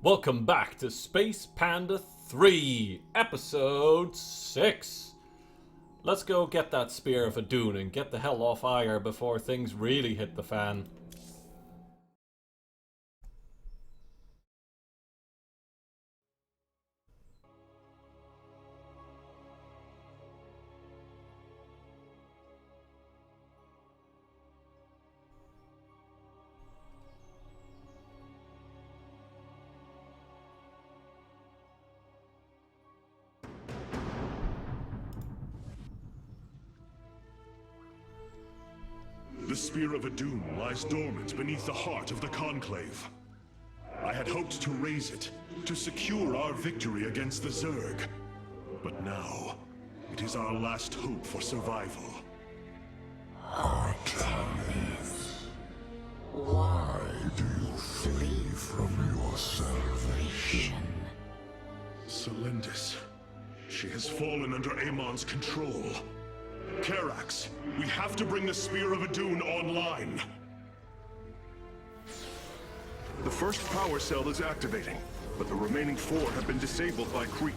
Welcome back to Space Panda 3, Episode 6. Let's go get that Spear of Adun and get the hell off Ire before things really hit the fan. The Spear of Adun lies dormant beneath the heart of the Conclave. I had hoped to raise it, to secure our victory against the Zerg. But now, it is our last hope for survival. Artemis, why do you flee from your salvation? Celendis. She has fallen under Amon's control. Karax, we have to bring the Spear of Adun online. The first power cell is activating, but the remaining 4 have been disabled by creep.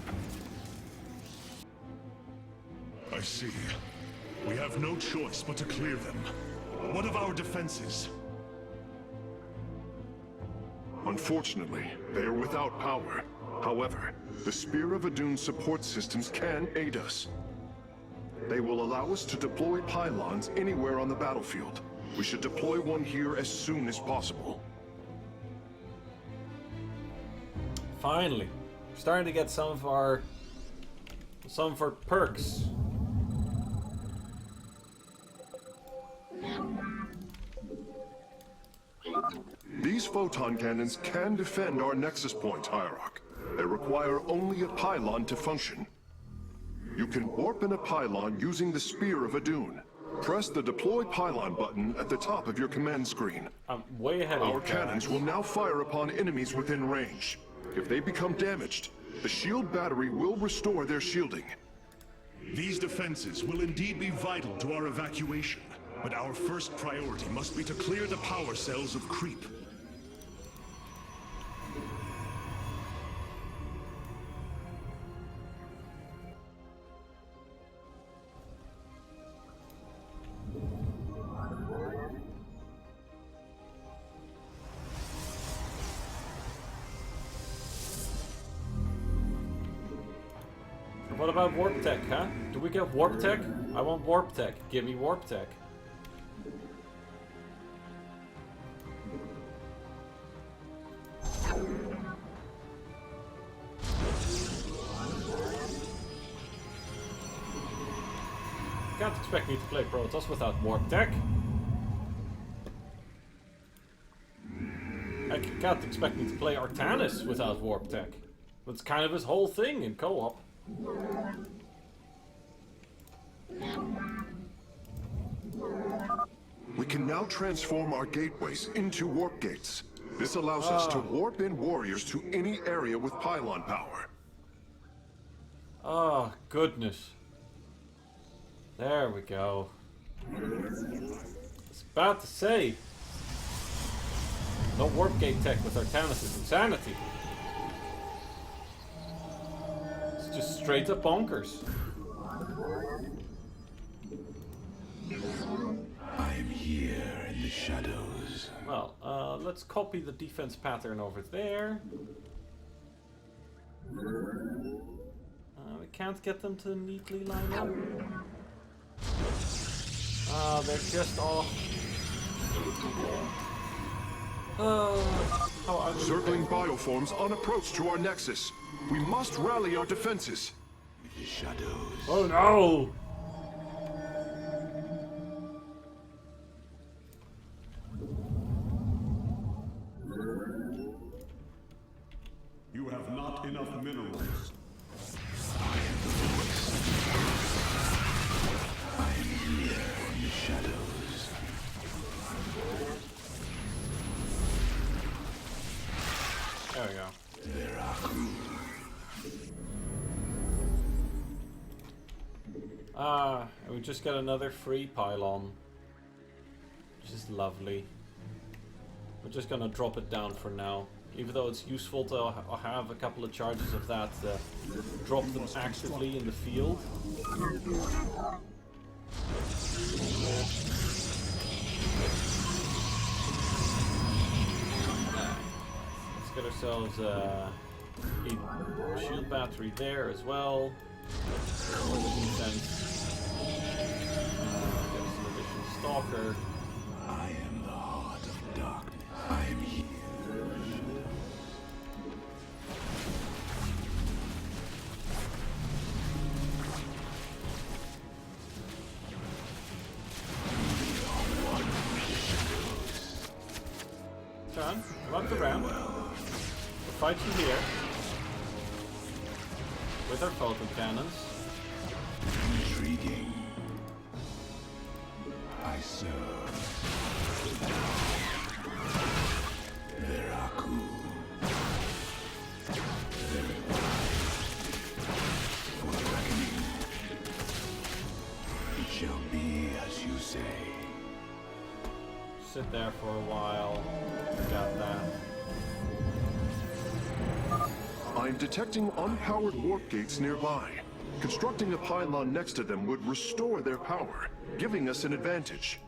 I see. We have no choice but to clear them. What of our defenses? Unfortunately, they are without power. However, the Spear of Adun support systems can aid us. They will allow us to deploy pylons anywhere on the battlefield. We should deploy one here as soon as possible. Finally, we're starting to get some of our perks. These photon cannons can defend our nexus point, Hierarch. They require only a pylon to function. You can warp in a pylon using the Spear of Adun. Press the Deploy Pylon button at the top of your command screen. I'm way ahead of you. Our cannons will now fire upon enemies within range. If they become damaged, the shield battery will restore their shielding. These defenses will indeed be vital to our evacuation, but our first priority must be to clear the power cells of creep. What about warp tech, huh? Do we get warp tech? I want warp tech. Give me warp tech. Can't expect me to play Protoss without warp tech. I can't expect me to play Artanis without warp tech. That's kind of his whole thing in co-op. We can now transform our gateways into warp gates. This allows us to warp in warriors to any area with pylon power. Oh, goodness. There we go. I was about to say. No warp gate tech with Artanis is insanity. It's just straight up bonkers. I am here in the shadows. Well, let's copy the defense pattern over there. We can't get them to neatly line up. They're just off. Circling bioforms on approach to our nexus. We must rally our defenses. The shadows. Oh no! You have not enough minerals. I am the voice. I am here in the shadows. There we go. There are and we just got another free pylon. Which is lovely. We're just gonna drop it down for now. Even though it's useful to have a couple of charges of that, drop them actively in the field. Let's get ourselves a shield battery there as well. For the defense. Get us an additional stalker. I am the heart of darkness. I am here. John, run around. We'll fight you here. With our photon cannons. Intriguing. I serve. Veraku. Very wise. For the reckoning. It shall be as you say. Sit there for a while. Got that. I'm detecting unpowered warp gates nearby. Constructing a pylon next to them would restore their power, giving us an advantage.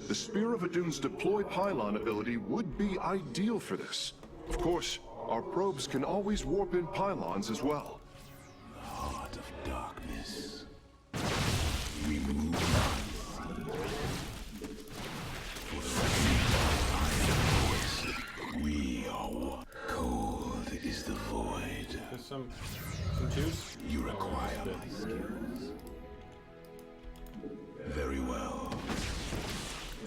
The Spear of Adun's deploy pylon ability would be ideal for this. Of course, our probes can always warp in pylons as well. The heart of darkness. We move on. For the reckoning, we are one. Cold is the void. There's some juice. You require my skills. Very well.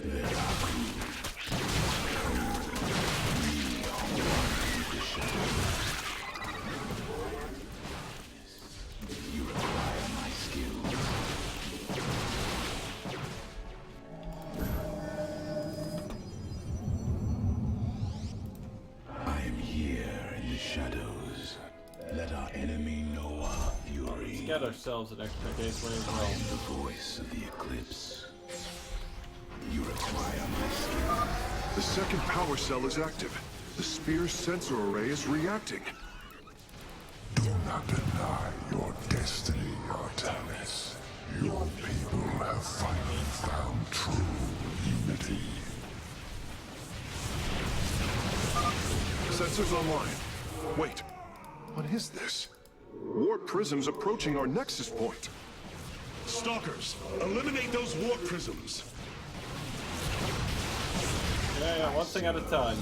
There are we are one with the shadows. You require my skills. I am here in the shadows. Let our enemy know our fury. Let's get ourselves an extra gateway as I well. am the voice of the eclipse. You require my skill. The second power cell is active. The Spear's sensor array is reacting. Do not deny your destiny, Artemis. Your people have finally found true unity. Sensors online. Wait, what is this? Warp prisms approaching our nexus point. Stalkers, eliminate those warp prisms. Yeah, one thing at a time.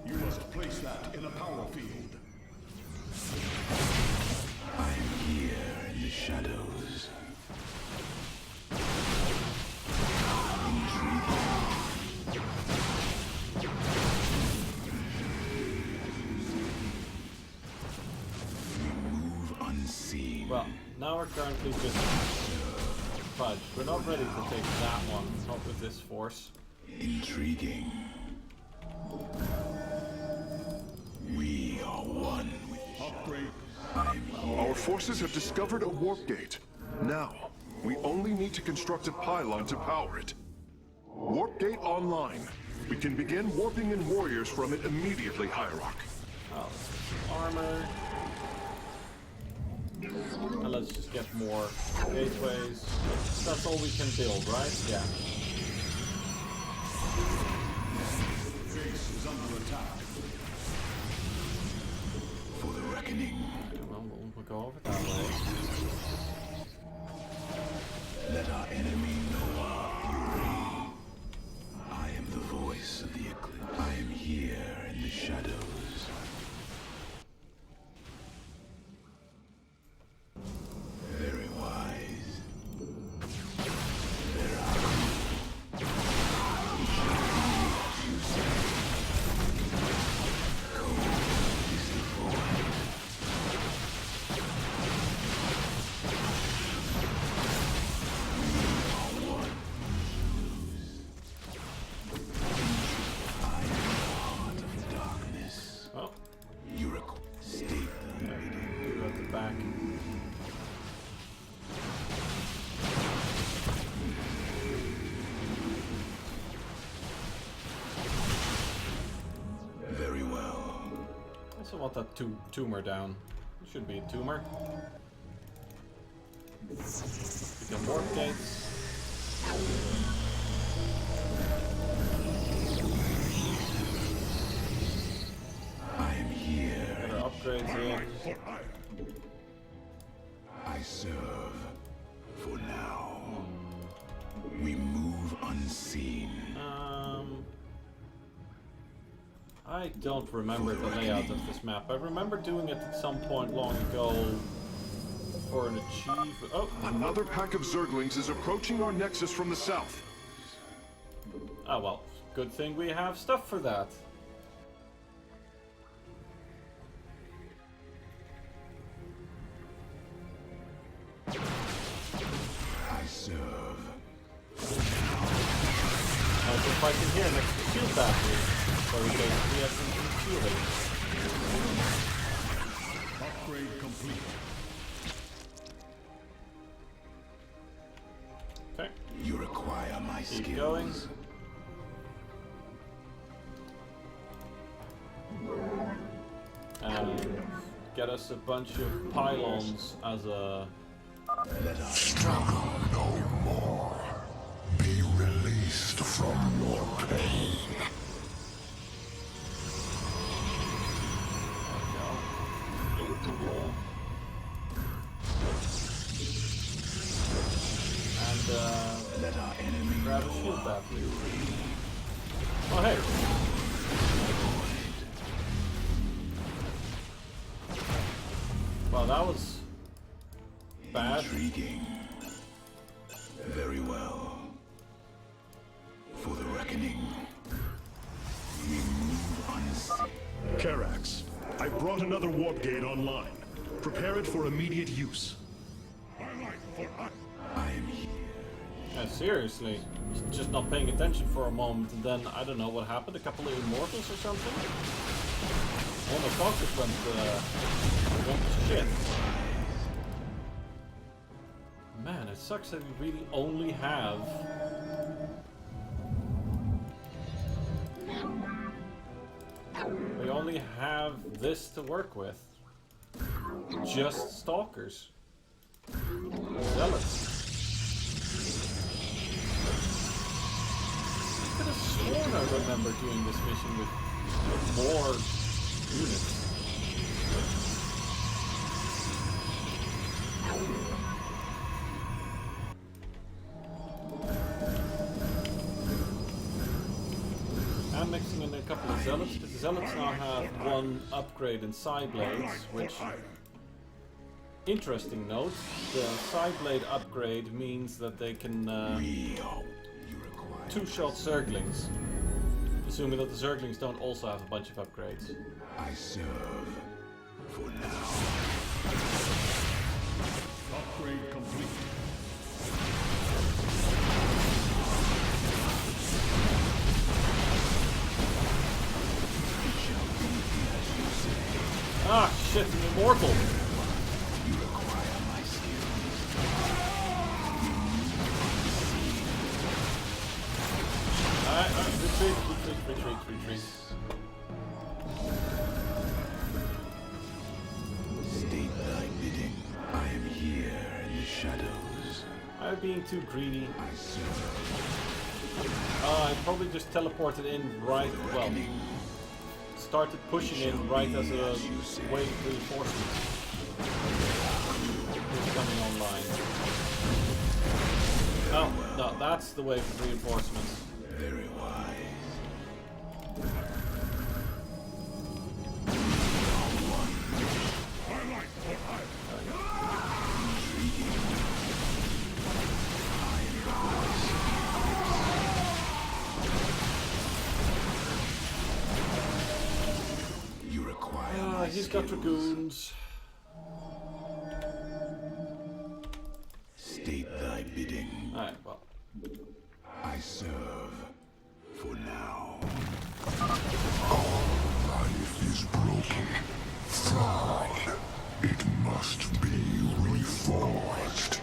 You must place that in a power field. I am here in the shadows. We move unseen. Well, now we're currently just fudge. We're not ready to take that one. Not with this force. Intriguing. We are one with Upgrade. I am here. Our forces have discovered a warp gate. Now, we only need to construct a pylon to power it. Warp gate online. We can begin warping in warriors from it immediately, Hierarch. Oh, armor. And let's just get more gateways. That's all we can build, right? Yeah. Base is under attack. For the reckoning. Well, we'll go over that way. Let our enemy know our fury. I am the voice of the eclipse. I am here in the shadows. Very wise. There are you say. Cold is the void. Also want that tumor down. It should be a tumor. Become warp gates. I am here. Get our upgrades in. I serve. For now. We move unseen. I don't remember the layout of this map. I remember doing it at some point long ago for an achievement. Oh! Another pack of Zerglings is approaching our nexus from the south. Ah well, good thing we have stuff for that. I serve. As if I can hear next to the shield battery. So we basically have some shielding. Upgrade complete. Okay. You require my skills. Keep going. And get us a bunch of pylons as a... Let us Struggle no more. Be released from your pain. And let our enemy grab a shield battery. Oh hey! Well, that was bad. intriguing. Very well. For the reckoning. We move unseen. Karax, I brought another warp gate online. Prepare it for immediate use. I am here. Yeah, seriously. Just not paying attention for a moment, and then, I don't know what happened, a couple of immortals or something? All my focus went to shit. Man, it sucks that we really only have... We only have this to work with. Just stalkers. Zealots. I could have sworn I remember doing this mission with more units. I'm mixing in a couple of zealots, because the zealots now have one upgrade in side blades, which... Interesting note, the side blade upgrade means that they can two-shot Zerglings. Assuming that the Zerglings don't also have a bunch of upgrades. I serve. For now. Upgrade complete. Ah, shit, I'm immortal! You require my skills. Retreat. State thy bidding. I am here in the shadows. I'm being too greedy. I serve. I probably just teleported in right, well, started pushing in right as a wave of reinforcements is coming online. Oh, no, that's the wave of reinforcements. Very wise. You require my He's got dragoons. State thy bidding. Alright, well. I serve. For now. Life is broken. Flawed. It must be reforged.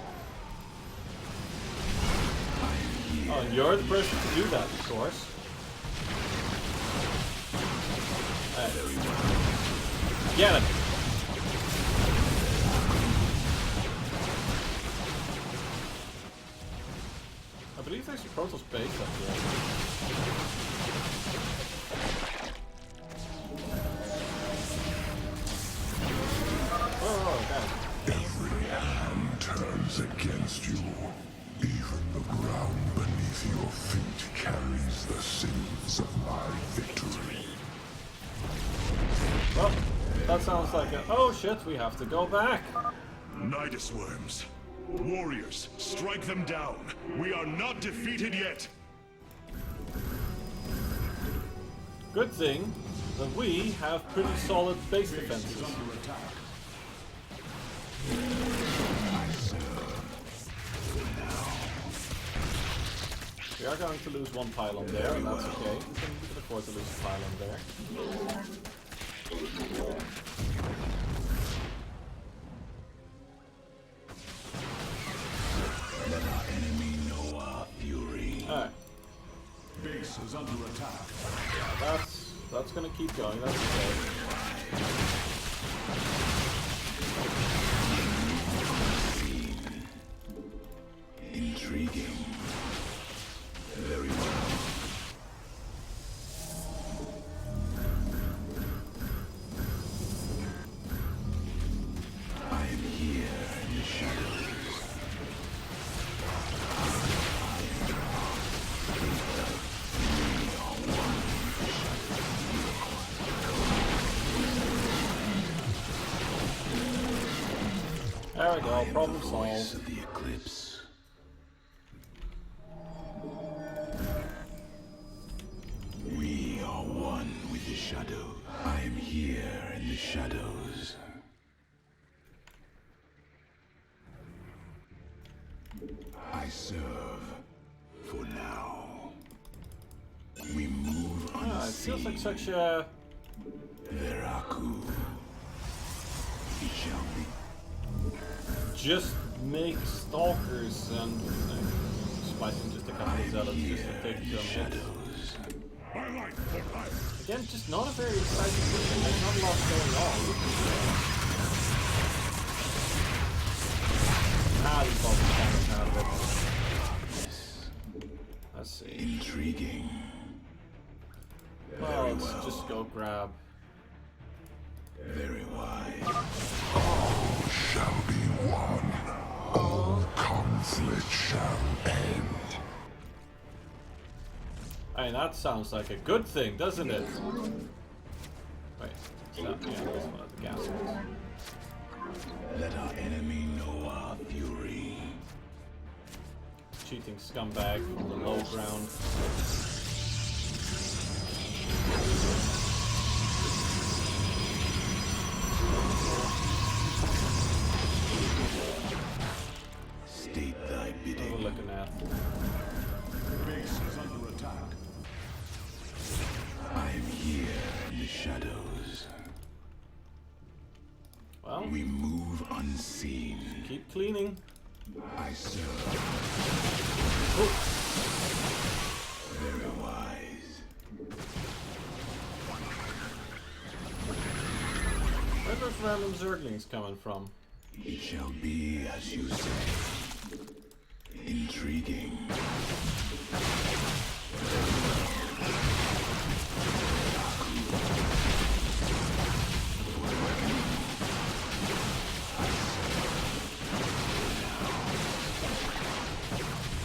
Oh, and you're the person to do that, of course. Get him! I believe there's a Protoss base up here. Oh, okay. Every hand turns against you. Even the ground beneath your feet carries the seeds of my victory. Well, that sounds like a... Oh shit, we have to go back. Nidus worms. Warriors, strike them down. We are not defeated yet. Good thing that we have pretty solid base defenses. We are going to lose one pylon there, and that's okay. We can afford to lose a pylon there. Let our enemy know our fury. Alright. Base is under attack. Yeah, that's gonna keep going, that's okay. Intriguing. Very well. I am here in the shadows. There we go, problem Voice solved. of the eclipse. We are one with the shadow. I am here in the shadows. I serve for now. We move Ah, it feels like unseen. such a... Veraku. It shall be. Just make stalkers and spicing just a couple of zealots just to take some hits. Shadows. Again, just not a very exciting thing. There's not a lot going on. Ah, these balls are kind of out of it. Let's see. Intriguing. Well, let's just go grab. Very wise. All shall be one. All conflict shall end. I mean, that sounds like a good thing, doesn't it? Wait, is that, yeah, that's one of the gas ones. Let our enemy know our fury. Cheating scumbag from the low ground. State thy What are we bidding. looking at? Base is under attack. I am here in the shadows. Well, We move unseen. keep cleaning. I serve. Very wise. Where are those random zerglings coming from? It shall be as you say. Intriguing.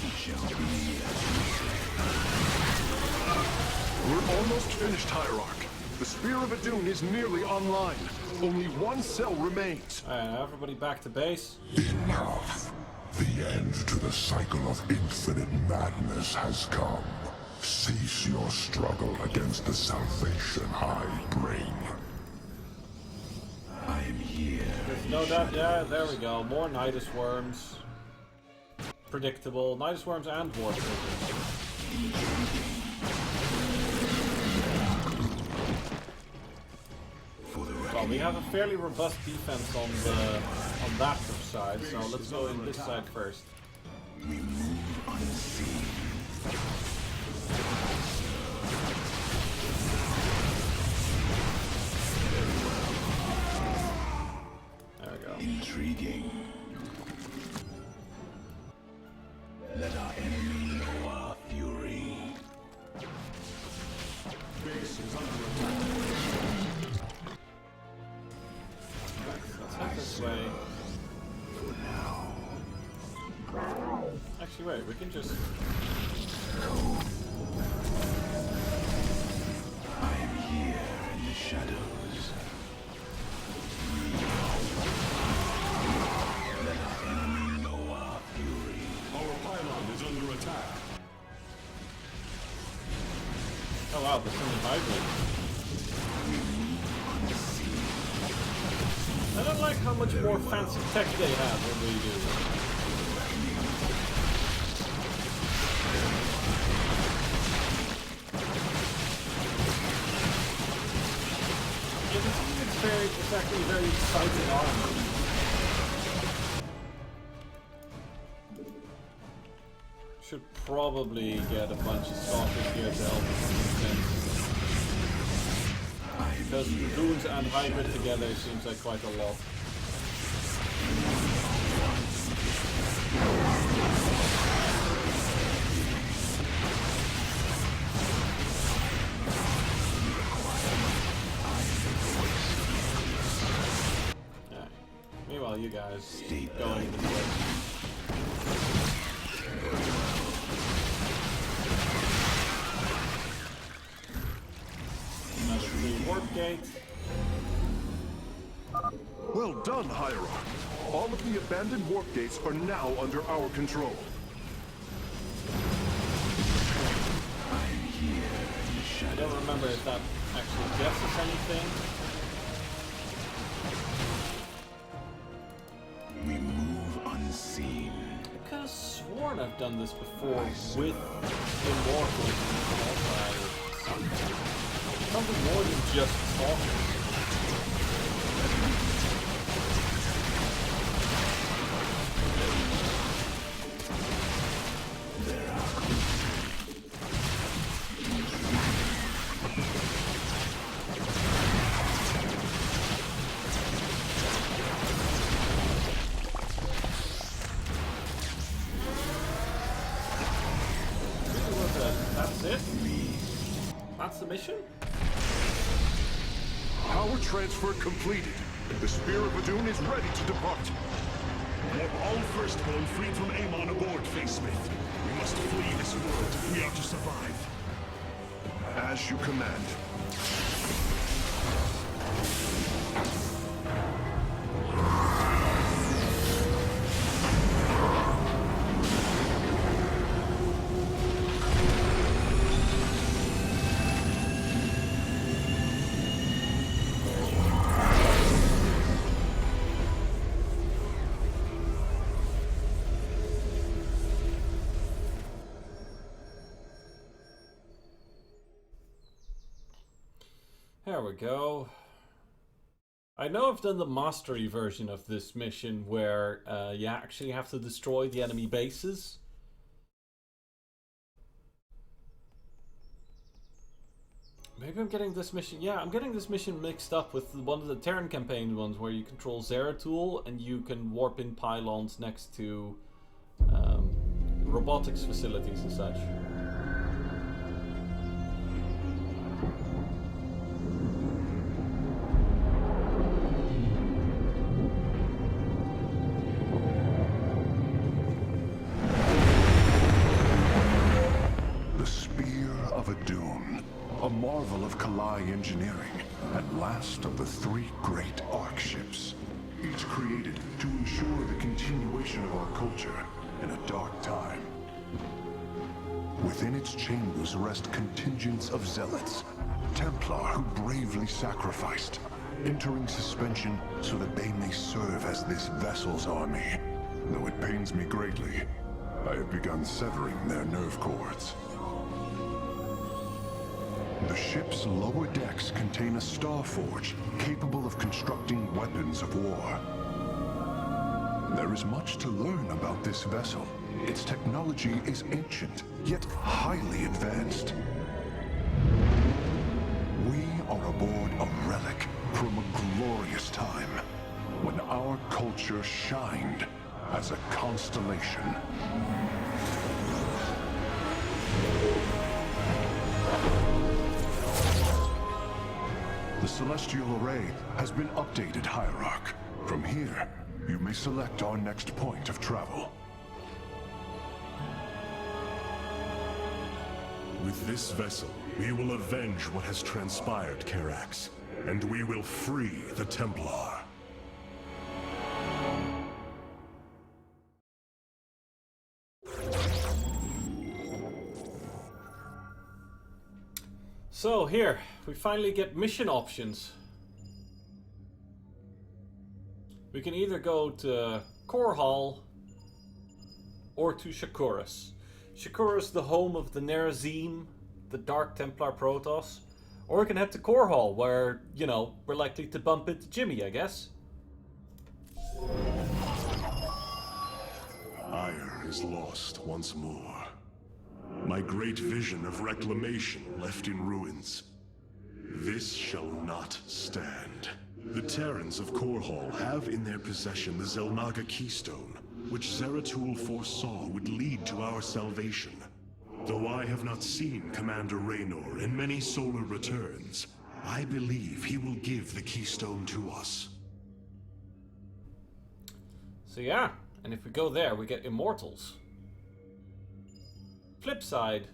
It shall be as you say. We're almost finished, Hierarch. The Spear of Adun is nearly online. Only one cell remains. Alright, everybody back to base. Enough. The end to the cycle of infinite madness has come. Cease your struggle against the salvation I bring. I am here. No doubt, yeah, there we go. More Nidus worms. Predictable. Nidus worms and warp triggers. Well, we have a fairly robust defense on that side, so let's go in this side first. We move unseen. speaking. Let our enemy know our fury. Base is under attack. Let's head this way. Actually, wait, we can just... I am here in the shadows. Let our enemy know our fury. Our pylon is under attack. Oh wow, there's something hybrid. I don't like how much more fancy tech they have than we do. It's actually very exciting armor. Should probably get a bunch of stalkers here to help us defend. Because runes and hybrid together seems like quite a lot. Meanwhile, you guys keep going this way. Another free warp gate. Well done, Hierarch. All of the abandoned warp gates are now under our control. I don't remember if that actually gets us anything. We move unseen. I could have sworn I've done this before with Immortals and something more than just talking. That's it? That's the mission? Power transfer completed. The Spear of Adun is ready to depart. Warp all Firstborn freed from Amon aboard, Facesmith. We must flee this world if we are to survive. As you command. There we go. I know I've done the mastery version of this mission where you actually have to destroy the enemy bases. Maybe I'm getting this mission... Yeah, I'm getting this mission mixed up with one of the Terran campaign ones where you control Zeratul and you can warp in pylons next to robotics facilities and such. A marvel of Kalai engineering, and last of the three great Ark ships. Each created to ensure the continuation of our culture in a dark time. Within its chambers rest contingents of zealots, Templar who bravely sacrificed, entering suspension so that they may serve as this vessel's army. Though it pains me greatly, I have begun severing their nerve cords. The ship's lower decks contain a star forge capable of constructing weapons of war. There is much to learn about this vessel. Its technology is ancient, yet highly advanced. We are aboard a relic from a glorious time, when our our culture shined as a constellation. The celestial array has been updated, Hierarch. From here, you may select our next point of travel. With this vessel, we will avenge what has transpired, Karax, and we will free the Templar. So here, we finally get mission options. We can either go to Core Hall or to Shakuras. Shakuras, the home of the Nerazim, the Dark Templar Protoss. Or we can head to Core Hall, where, you know, we're likely to bump into Jimmy, I guess. Ire is lost once more. My great vision of reclamation left in ruins. This shall not stand. The Terrans of Core Hall have in their possession the Zelnaga Keystone, which Zeratul foresaw would lead to our salvation. Though I have not seen Commander Raynor in many solar returns, I believe he will give the Keystone to us. So yeah, and if we go there, we get Immortals. Flip side.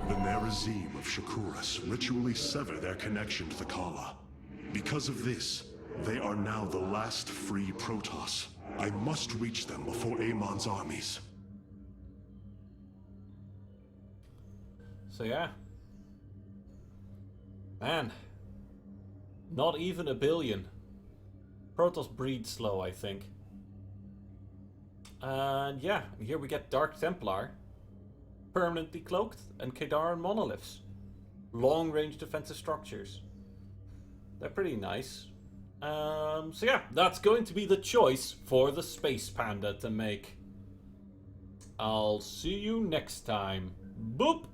The Nerazim of Shakuras ritually sever their connection to the Kala. Because of this, they are now the last free Protoss. I must reach them before Amon's armies. So yeah. Man. Not even a billion. Protoss breed slow, I think. And yeah, here we get Dark Templar. Permanently cloaked and Kadaran monoliths. Long-range defensive structures. They're pretty nice. So yeah, that's going to be the choice for the Space Panda to make. I'll see you next time. Boop!